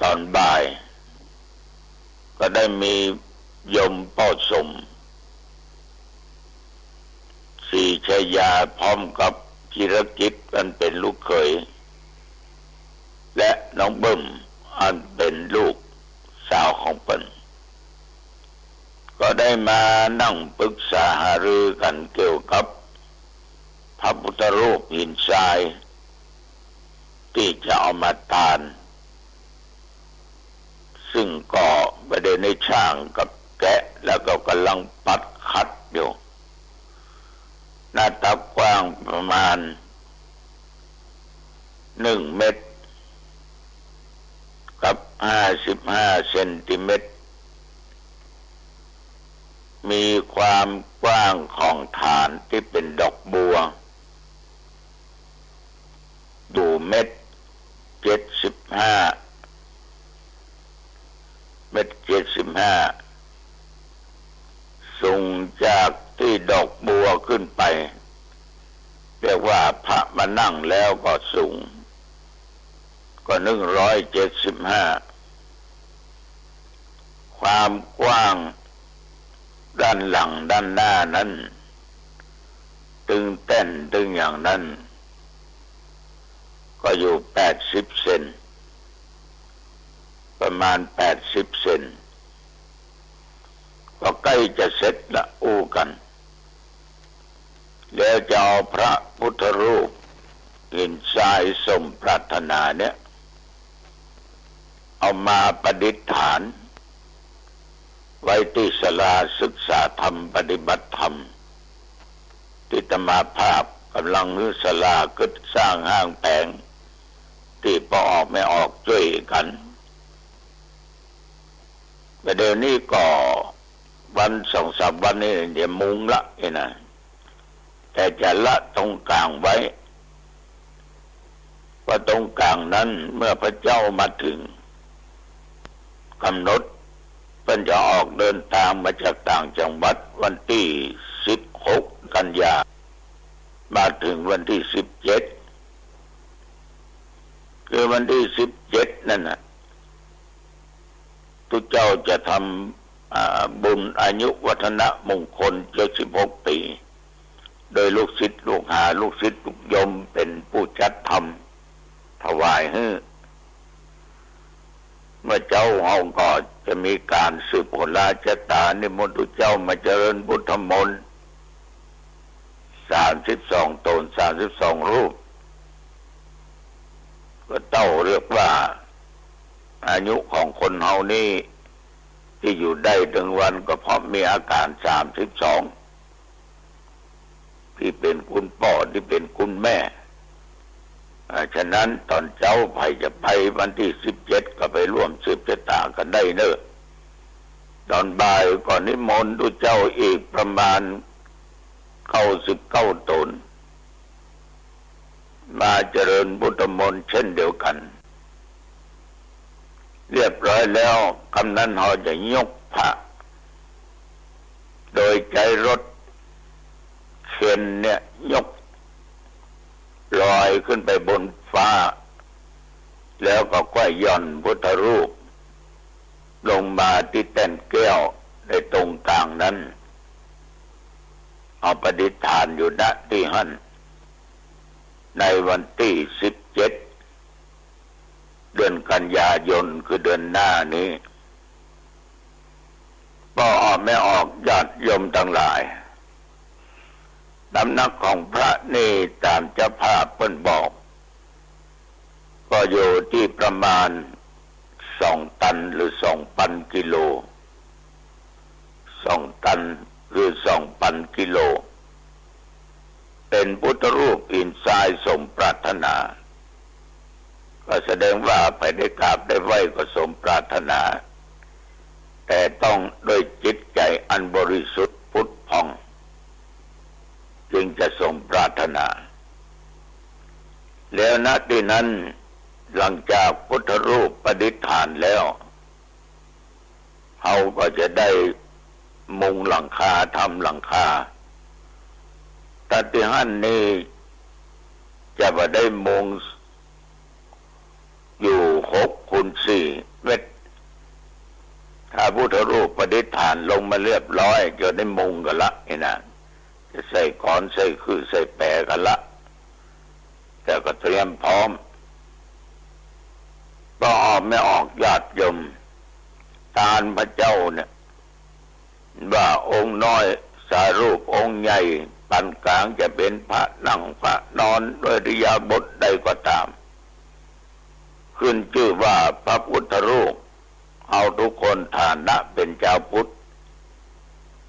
ตอนบ่ายก็ได้มีโยมพ่อสมศรีชยาพร้อมกับจิรกิจอันเป็นลูกเขยและน้องเบิ้มอันเป็นลูกสาวของเปิ้นก็ได้มานั่งปรึกษาหารือกันเกี่ยวกับพระพุทธรูปหินทรายที่จะเอามาทานซึ่งก็ประเด็นในช่างกับแกะแล้วก็กำลังปัดขัดอยู่หน้าตักกว้างประมาณ1 เมตรกับ55 เซนติเมตร มีความกว้างของฐานที่เป็นดอกบัวดู1.75 เมตรสูงจากที่ดอกบัวขึ้นไปเรียกว่าพระมานั่งแล้วก็สูงก็175ความกว้างด้านหลังด้านหน้านั้นตึงเต้นตึงอย่างนั้นก็อยู่80 เซนประมาณ80 เซนก็ใกล้จะเสร็จละอู้กันแล้วจะเอาพระพุทธรูปหินทรายสมปรารถนาเนี่ยเอามาประดิษฐานไว้ที่ศาลาศึกษาธรรมปฏิบัติธรรมที่อาตมาภาพกำลังรื้อศาลาก็สร้างห้างแผงที่พอออกไม่ออกช่วยกันแต่เดี๋ยวนี้ก็วัน2-3 วันนี้เดี๋ยวมุงละนะแต่จะละตรงกลางไว้ว่าตรงกลางนั้นเมื่อพระเจ้ามาถึงกำหนดเป็นจะออกเดินทางมาจากต่างจังหวัดวันที่16 กันยามาถึงวันที่17คือวันที่17นั่นน่ะทุกเจ้าจะทำบุญอายุวัฒนะมงคล76 ปีโดยลูกศิษย์ลูกหาลูกศิษย์ลูกยมเป็นผู้จัดทำถวายให้เมื่อเจ้าเฮาก็จะมีการสืบผลราชตานิมนต์ทุกเจ้ามาเจริญพุทธมนต์32 ตน32 รูปก็เต้าเรียกว่าอายุของคนเฮานี่ที่อยู่ได้ถึงวันก็เพราะมีอาการ32ที่เป็นคุณพ่อที่เป็นคุณแม่ฉะนั้นตอนเจ้าไปจะไปวันที่17ก็ไปร่วมสืบชะตากันได้เนอะตอนบ่ายก่อนนิมนต์ทุกเจ้าอีกประมาณ99 ตนมาเจริญพุทธมนต์เช่นเดียวกันเรียบร้อยแล้วกำนันเขาจะยกพระโดยใจรถเข็นเนี่ยยกลอยขึ้นไปบนฟ้าแล้วก็ค่อยย่อนพุทธรูปลงมาที่แท่นแก้วในตรงกลางนั้นเอาประดิษฐานอยู่ณที่หั่นในวันที่17 เดือนกันยายนคือเดือนหน้านี้ก็ออกไม่ออกญาติโยมทั้งหลายน้ำหนักของพระนี่ตามเจ้าภาพเพิ่นบอกก็อยู่ที่ประมาณ2 ตันหรือ 2,000 กิโล2 ตันหรือ 2,000 กิโลเป็นพุทธรูปหินทรายสมปรารถนาก็แสดงว่าไปได้กราบได้ไหว้ก็สมปรารถนาแต่ต้องด้วยจิตใจอันบริสุทธิ์พุทธผ่องจึงจะสมปรารถนาแล้วณที่นั้นหลังจากพุทธรูปประดิษฐานแล้วเขาก็จะได้มุงหลังคาทำหลังคาแต่ที่หั่นนี้จะมาได้มุงอยู่6x4 เมตรถ้าพุทธรูปประดิษฐานลงมาเรียบร้อยจะได้มุงกันละนี่นะจะใส่ก้อนใส่คือใส่แปะกันละแต่ก็เตรียมพร้อมก็ออกไม่ออกญาติโยมตาลพระเจ้าเนี่ยว่าองค์น้อยสารูปองค์ใหญ่ปานกลางจะเป็นพระนั่งพระนอนด้วยอิริยาบถใดก็ตามขึ้นชื่อว่าพระพุทธรูปเอาทุกคนฐานะเป็นเจ้าพุทธ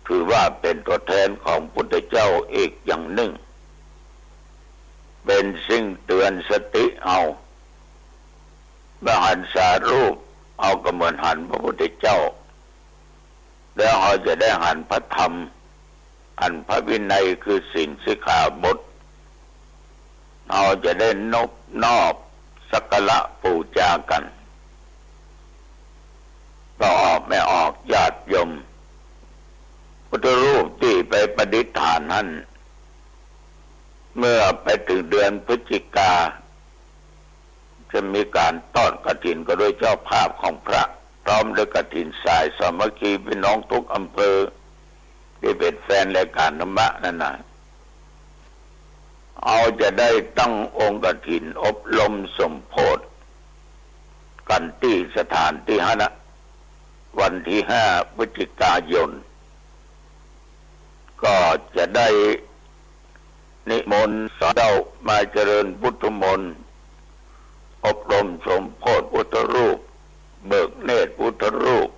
ถือว่าเป็นตัวแทนของพุทธเจ้าอีกอย่างหนึ่งเป็นสิ่งเตือนสติเอาเมื่อหันสารูปเอาก็เหมือนหันพระพุทธเจ้า แล้วเราจะได้หันพระธรรมหันพระวินัยคือศีลสิกขาบทเราจะได้นอบสักการะบูชากันก็ออกไม่ออกญาติโยมพุทธรูปที่ไปประดิษฐานนั้นเมื่อไปถึงเดือนพฤศจิกาจะมีการทอดกฐินก็โดยเจ้าภาพของพระพร้อมด้วยกฐินสายสามัคคีพี่น้องทุกอำเภอที่เป็นแฟนรายการธรรมะนั่นนะเอาจะได้ตั้งองค์กฐินอบรมสมโภชกันที่สถานที่ห้านะวันที่5 พฤศจิกายนก็จะได้นิมนต์สอนเรามาเจริญพุทธมนต์อบรมสมโภชพุทธรูปเบิกเนตรพุทธรูป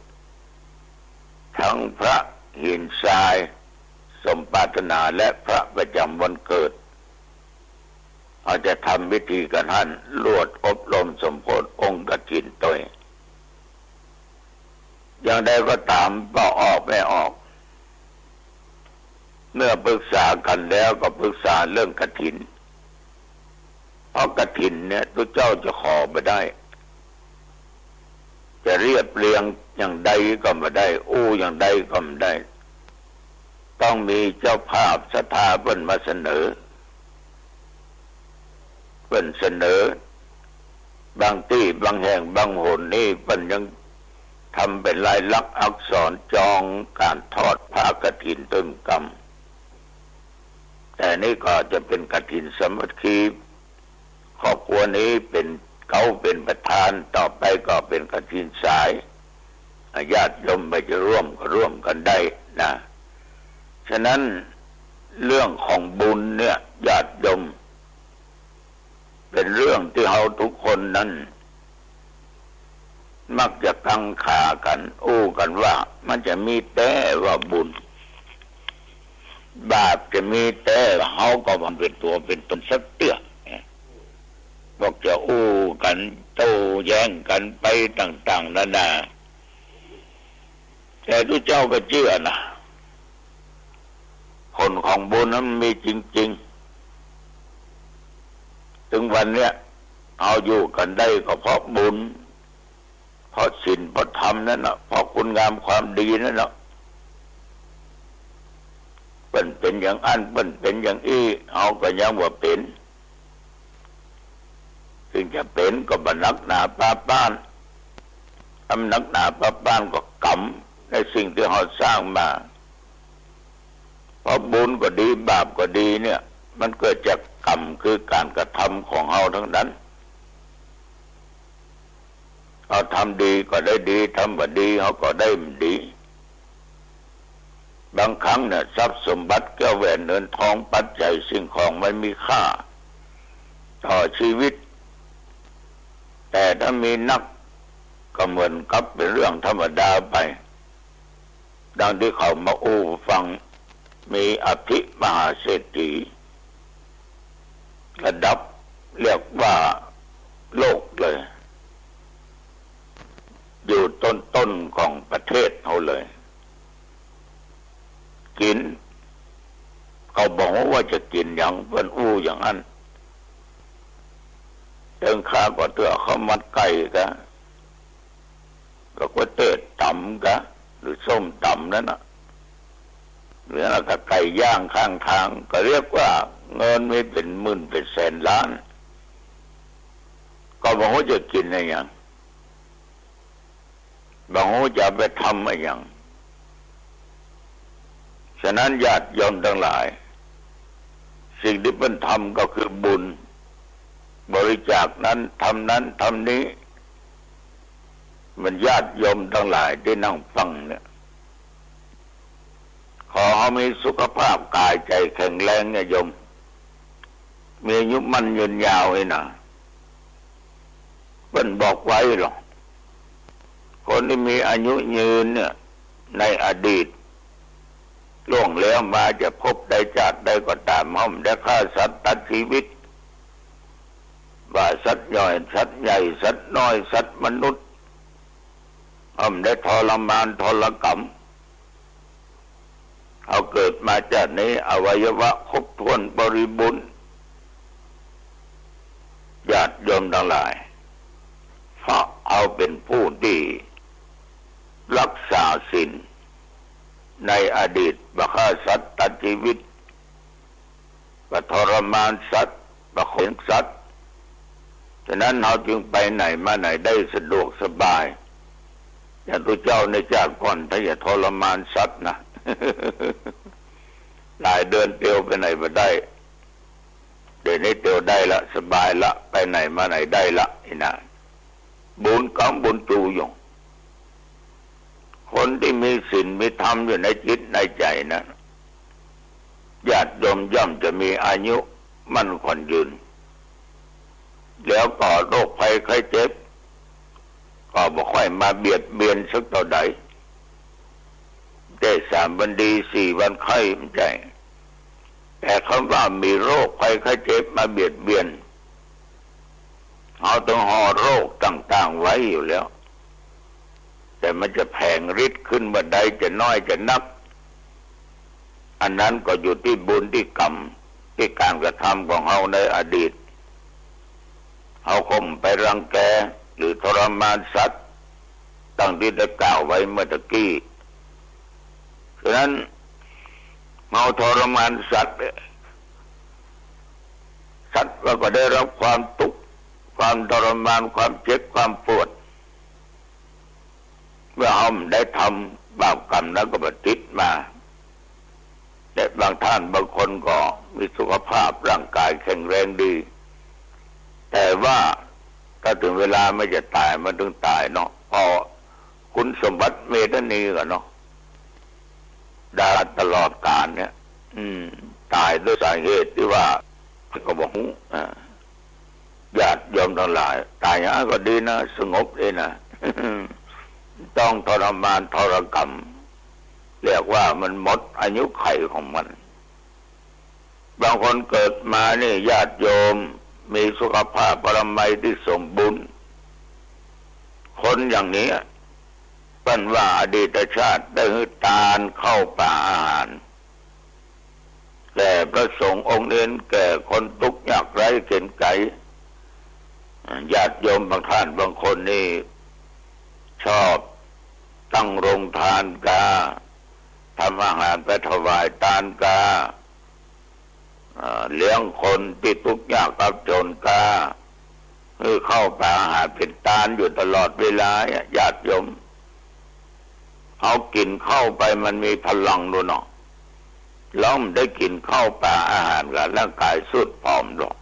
ทั้งพระหินทรายสมปรารถนาและพระประจำวันเกิดเราจะทำวิธีกันหั่นลวดอบรมสมโภชองค์กฐินตัวอย่างใดก็ตามก็ออกไม่ออกเมื่อปรึกษากันแล้วก็ปรึกษาเรื่องกฐินเพราะกฐินเนี่ยทุกเจ้าจะขอไม่ได้จะเรียบเรียงอย่างใดก็ไม่ได้อย่างใดก็ไม่ได้ต้องมีเจ้าภาพศรัทธาเพิ่นมาเสนอบางที่บางแห่งบางหนนี่เพิ่นยังทำเป็นลายลักษณ์อักษรจองการทอดผ้ากฐินต้นกรรมแต่นี่ก็จะเป็นกฐินสามัคคีครอบครัวนี้เขาเป็นประธานต่อไปก็เป็นกฐินสายญาติโยมไปจะร่วมกันได้นะฉะนั้นเรื่องของบุญเนี่ยญาติโยมเป็นเรื่องที่เราทุกคนนั้นมักจะกังขากันกันว่ามันจะมีแต่ว่าบุญบาปจะมีแต่เขาก็มันเป็นตัวเป็นตนสักเตื้อบอกจะกันโต้แย้งกันไปต่างๆนานาแต่ทุกเจ้าก็เชื่อนะผลของบุญนั้นมีจริงๆถึงวันเนี้ยเอาอยู่กันได้ก็เพราะบุญเพราะศีลเพราะธรรมนั่นน่ะเพราะคุณงามความดีนั่นน่ะเป็นอย่างอันเป็นอย่างเอาก็ยังว่าเป็นถึงจะเป็นก็บรรนักหนาป้าป้านทำนักหนาป้าป้านก็กรรมในสิ่งที่เราสร้างมาเพราะบุญก็ดีบาปก็ดีเนี่ยมันเกิดจากกรรมคือการกระทำของเราทั้งนั้นเราทำดีก็ได้ดีทำบ่ดีเขาก็ได้ดีบางครั้งเนี่ยทรัพย์สมบัติแก้วแหวนเงินทองปัจจัยสิ่งของไม่มีค่าต่อชีวิตแต่ถ้ามีนักก็เหมือนกับเป็นเรื่องธรรมดาไปดังที่เขามาฟังมีอภิมหาเศรษฐีระดับเรียกว่าโลกเลยอยู่ต้นของประเทศเขาเลยกินเขาบอกว่าจะกินอย่างเพิ่นอย่างนั้นเดินข้าก็เตือเขามัดไก่กะก็เติดต่ำกะหรือส้มต่ำนั่นน่ะหรืออะไรก็ไก่ย่างข้างทางก็เรียกว่าเงินไม่เป็นหมื่นเป็นแสนล้านก็บอกว่าจะกินอะไรอย่างบอกว่าจะไปทำอะไรอย่างฉะนั้นญาติโยมทั้งหลายสิ่งที่เป็นทำก็คือบุญบริจาคนั้นทำนี้มันญาติโยมทั้งหลายที่นั่งฟังเนี่ยขอให้มีสุขภาพกายใจแข็งแรงเนี่ยโยมมีอายุมั่นยืนยาวให้นะเป็นบอกไว้หรอกคนที่มีอายุยืนเนี่ยในอดีตล่วงแล้วมาจะพบได้จากได้ก็ตามห้อมได้ฆ่าสัตว์ตัดชีวิตว่าสัตว์ย่อยสัตว์ใหญ่สัตว์น้อยสัตว์มนุษย์ห้อมได้ทรมานทรกรรม เอาเกิดมาจากนี้อวัยวะครบถ้วนบริบูรณ์ญาติโยมทั้งหลายเพราะเอาเป็นผู้ที่รักษาศีลในอดีตบัฆ่าสัตว์ตัดชีวิตประทรมานสัตว์ประข่มสัตว์ฉะนั้นเราจึงไปไหนมาไหนได้สะดวกสบายอย่างตัวเจ้าในชาติก่อนถ้าอย่าทรมานสัตว์นะ หลายเดือนเตียวไปไหนมาได้เดี๋ยวนี้เตียวได้ละสบายละไปไหนมาไหนได้ละนี่นะบุญกรรมบุญจูอยู่คนที่มีศีลมีธรรมอยู่ในจิตในใจนะญาติโยมย่อมจะมีอายุมั่นคงยืนแล้วก็โรคภัยไข้เจ็บก็บ่ค่อยมาเบียดเบียนสักเท่าใดได้3 วันดี4 วันไข้ไม่ใช่แต่คำว่ามีโรคภัยไข้เจ็บมาเบียดเบียนเอาต้องห่อโรคต่างๆไว้อยู่แล้วแต่มันจะแผงฤทธิ์ขึ้นเมื่อใดจะน้อยจะนักอันนั้นก็อยู่ที่บุญที่กรรมที่การกระทำของเราในอดีตเขาคงไปรังแกหรือทรมานสัตว์ตั้งที่ได้กล่าวไว้เมื่อตะกี้ฉะนั้นเราทรมานสัตว์ก็ได้รับความทุกข์ความทรมานความเจ็บความปวดเมื่อเขาได้ทำบาปกรรมแล้วก็ปฏิบัติมาแต่บางท่านบางคนก็มีสุขภาพร่างกายแข็งแรงดีแต่ว่าถ้าถึงเวลาไม่จะตายมันถึงตายเนาะพอคุณสมบัติเมธานีกันเนาะดาตลอดกาลเนี่ยตายด้วยสาเหตุที่ว่าก็บอกญาติโยมทั้งหลายตายก็ดีนะสงบเลยนะต้องทรมานทรกรรมเรียกว่ามันหมดอายุไขของมันบางคนเกิดมานี่ญาติโยมมีสุขภาพปรมัยที่สมบูรณ์คนอย่างนี้เป็นว่าอดีตชาติได้ให้ทานเข้าป่าอาหารแก่พระสงฆ์องค์เน้นแก่คนทุกข์ยากไร้เข็ญไกญาติโยมบางท่านบางคนนี่ชอบตั้งโรงทานกาทำอาหารไปถวายทานกาเลี้ยงคนที่ทุกข์ยากกับจนกาคือเข้าไปอาหารเป็นทานอยู่ตลอดเวลาญาติโยมเอากินเข้าไปมันมีพลังดูเนาะล้อมได้กินเข้าไปอาหารกับร่างกายสุดผอมลง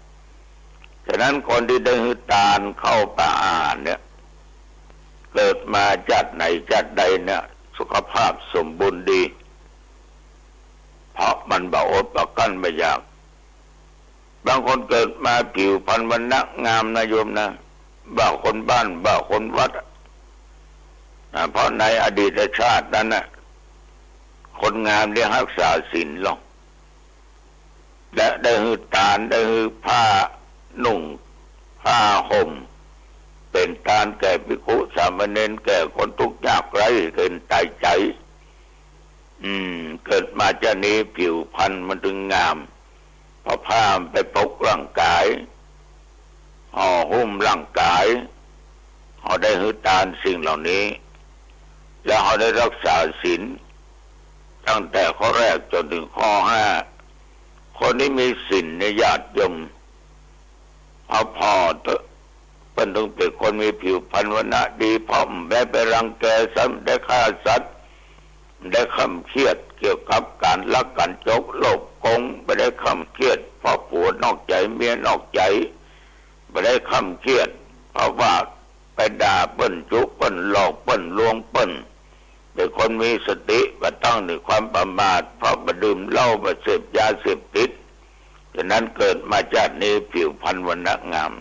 ฉะนั้นคนที่ได้หือทานเข้าไปอาหารเนี่ยเกิดมาจัดไหนจัดใดเนี่ยสุขภาพสมบูรณ์ดีเพราะมันบ่อดบ่กั้นไม่อยากบางคนเกิดมาผิวพรรณวรรณะงามนะโยมนะบ่าคนบ้านบ่าคนวัดเพราะในอดีตชาตินั้นน่ะคนงามได้รักษาศีลหรอกและได้หือทานได้หือผ้านุ่งผ้าห่มเป็นทานแก่ภิกขุสามเณรแก่คนทุกข์ยากไร้เกินตายใจเกิดมาจากนี้ผิวพรรณมันถึงงามพอผ้าไปปกร่างกายห่อหุ้มร่างกายเขาได้หือทานสิ่งเหล่านี้แล้วเขาได้รักษาศีลตั้งแต่ข้อแรกจนถึงข้อ5คนที่มีศีลในญาติโยมเอาพอเถอะเป็นต้องเป็นคนมีผิวพรรณวรรณะดีพร้อมแม้ไปรังแกสัตว์ได้ฆ่าสัตว์ได้คำเครียดเกี่ยวกับการลักการจกโลภโกงไม่ได้คำเครียดเพราะผัวนอกใจเมียนอกใจไม่ได้คำเครียดเพราะว่าไปด่าเปิ้นจุเปิ้นหลอกเปิ้นลวงเปิ้นเป็นคนมีสติมาตั้งในความประมาทเพราะมาดื่มเหล้ามาเสพยาเสพติดฉะนั้นเกิดมาจากนี้ผิวพรรณวรรณะงาม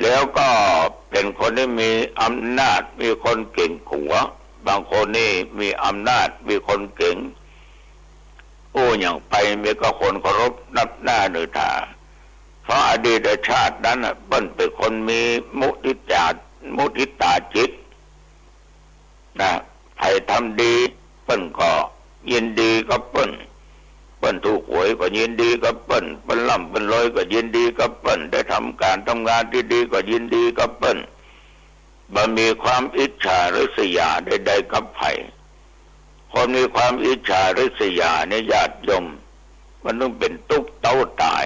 แล้วก็เป็นคนที่มีอำนาจมีคนเก่งขัวบางคนนี่มีอำนาจมีคนเก่งอย่างไปมีก็คนเคารพนับหน้าเนือตาเพราะอดีตชาตินั้นเปิ้นเป็นคนมีมุทิตาจิตนะใครทำดีเปิ้นก็ ยินดีกับเปิ้นถูกหวยก็ยินดีกับเปิ้นร่ำเป็นรวยก็ยินดีกับเปิ้นได้ทำการทำงานที่ดีก็ยินดีกับเปิ้นบ่มีความอิจฉาริษยาใดๆกับไผคนมีความอิจฉาริษยาเนี่ยญาติโยมมันต้องเป็นทุกข์เต้าตาย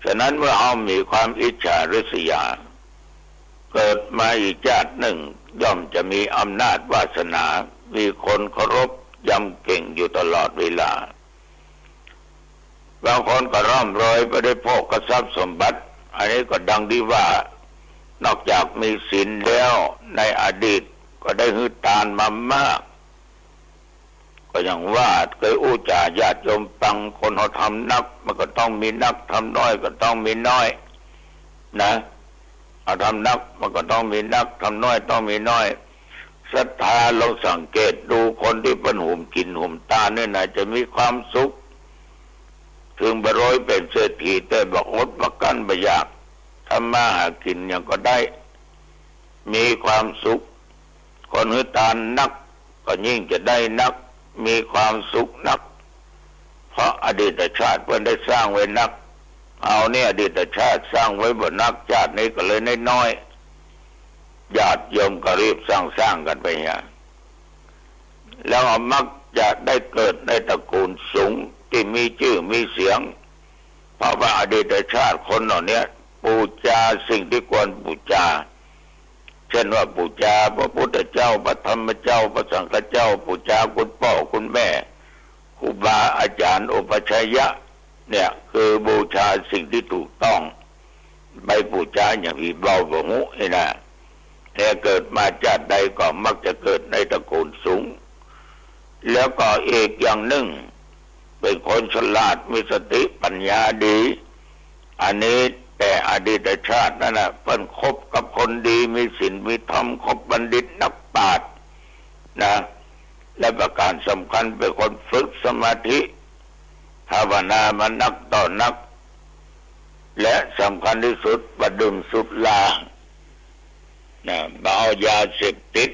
ฉะนั้นเมื่อเฮามีความอิจฉาริษยาเกิดมาอีกชาติหนึ่งย่อมจะมีอำนาจวาสนามีคนเคารพยำเก่งอยู่ตลอดเวลาบางคนก็ร่ำรวยไปได้โภคทรัพย์สมบัติอันนี้ก็ดังที่ว่านอกจากมีศีลแล้วในอดีตก็ได้ฮึดทานมามากก็อย่างว่าเคยอู้จ่าญาติโยมฟังคนเขาทำนักมันก็ต้องมีนักทำน้อยก็ต้องมีน้อยนะเอาทำนักมันก็ต้องมีนักทำน้อยต้องมีน้อยศรัทธาเราสังเกตดูคนที่เป็นหุ่มกินหุ่มตาเนี่ยนะจะมีความสุขถึงบรอยเป็นเศรษฐีแต่บอกอดประกันบ่อยากทำมาหากินอย่างก็ได้มีความสุขคนฮึดทานนักก็ยิ่งจะได้นักมีความสุขนักเพราะอดีตชาติเพิ่นได้สร้างไว้นักเอาเนี่ยอดีตชาติสร้างไว้บ่นักชาตินี้ก็เลยน้อยญาติโยมก็รีบสร้างกันไปเนี่ยแล้วมักจะได้เกิดในตระกูลสูงที่มีชื่อมีเสียงเพราะว่าอดีตชาติคนเหล่านี้บูชาสิ่งที่ควรบูชาเช่นว่าบูชาพระพุทธเจ้าพระธรรมเจ้าพระสังฆเจ้าบูชาคุณพ่อคุณแม่ครูบาอาจารย์อุปัชฌายะเนี่ยคือบูชาสิ่งที่ถูกต้องไปบูชาอย่างผีเบาบ่หูนี่นะแต่เกิดมาชาติใดก็มักจะเกิดในตระกูลสูงแล้วก็อีกอย่างหนึ่งเป็นคนฉลาดมีสติปัญญาดีอันนี้แต่อดีตชาตินั่นน่ะเพิ่นคบกับคนดีมีศีลมีธรรมคบบัณฑิตนักปราชญ์นะและประการสำคัญเป็นคนฝึกสมาธิภาวนามานักต่อนักและสำคัญที่สุดประดื่มสุรานะบ่เอายาเสพติด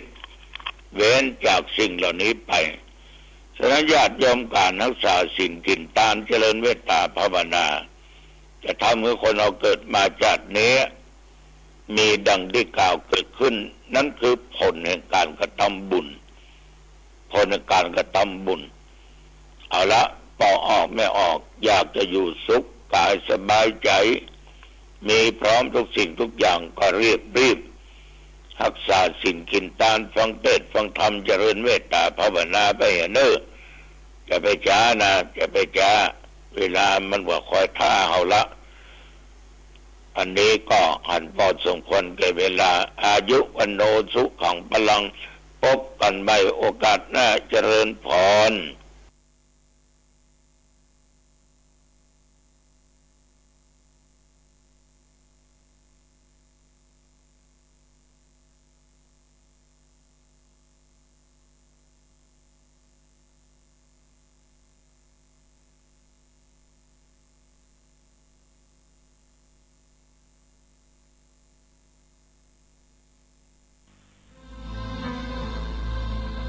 เว้นจากสิ่งเหล่านี้ไปฉะนั้นญาติโยมการรักษาศีลกินทานเจริญเมตตาภาวนาจะทำให้คนเราเกิดมาจากนี้มีดังที่กล่าวเกิดขึ้นนั่นคือผลแห่งการกระทำบุญผลแห่งการกระทำบุญเอาละปอออกไม่ออกอยากจะอยู่สุขกายสบายใจมีพร้อมทุกสิ่งทุกอย่างก็รีบรักษาศีลกินทานฟังเทศน์ฟังธรรมเจริญเมตตาภาวนาไปเน้อจะไปจ้านะจะไปจ้าเวลามันว่าคอยท่าเฮาละอันนี้ก็หันพอสมควรแก่เวลาอายุวันโนสุขังพลังพบกันใหม่โอกาสหน้าเจริญพร